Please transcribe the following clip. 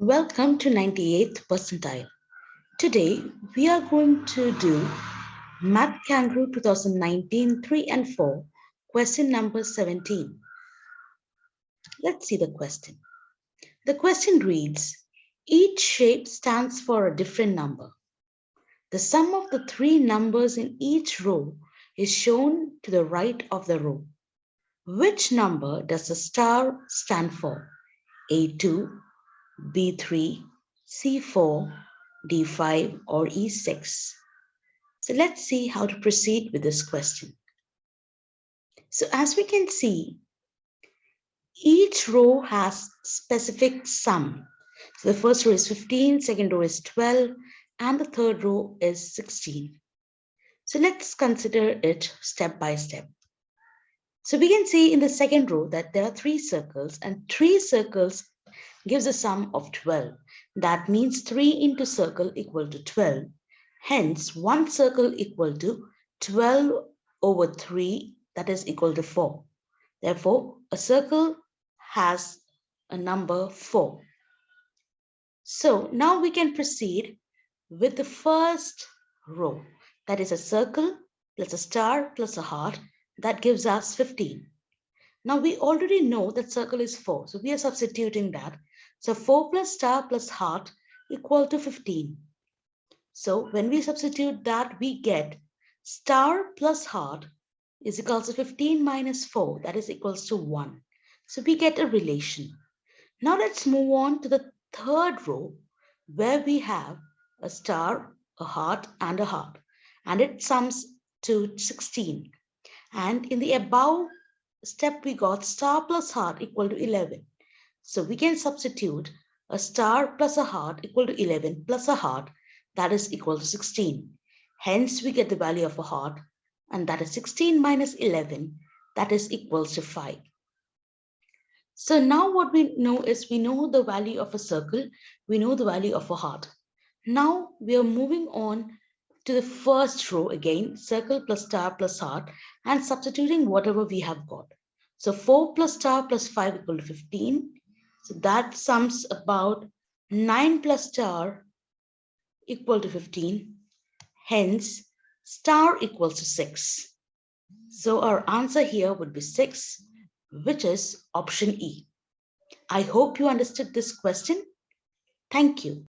Welcome to 98th percentile. Today we are going to do Math Kangaroo 2019 3 and 4, question number 17. Let's see the question. The question reads, each shape stands for a different number. The sum of the three numbers in each row is shown to the right of the row. Which number does the star stand for? A2, B3, C4, D5 or E6. So let's see how to proceed with this question. So as we can see, each row has specific sum. So the first row is 15, second row is 12, and the third row is 16. So let's consider it step by step. So we can see in the second row that there are three circles, and three circles gives a sum of 12. That means 3 into circle equal to 12. Hence, one circle equal to 12 over 3, that is equal to 4. Therefore, a circle has a number 4. So now we can proceed with the first row. That is a circle plus a star plus a heart. That gives us 15. Now we already know that circle is 4. So we are substituting that. So 4 plus star plus heart equal to 15. So when we substitute that, we get star plus heart is equal to 15 minus 4. That is equals to 1. So we get a relation. Now let's move on to the third row where we have a star, a heart and a heart. And it sums to 16. And in the above step, we got star plus heart equal to 11. So we can substitute a star plus a heart equal to 11 plus a heart, that is equal to 16. Hence, we get the value of a heart, and that is 16 minus 11, that is equals to 5. So now what we know is we know the value of a circle, we know the value of a heart. Now we are moving on to the first row again, circle plus star plus heart, and substituting whatever we have got. So 4 plus star plus 5 equal to 15. So that sums about 9 plus star equal to 15. Hence, star equals to 6. So our answer here would be 6, which is option E. I hope you understood this question. Thank you.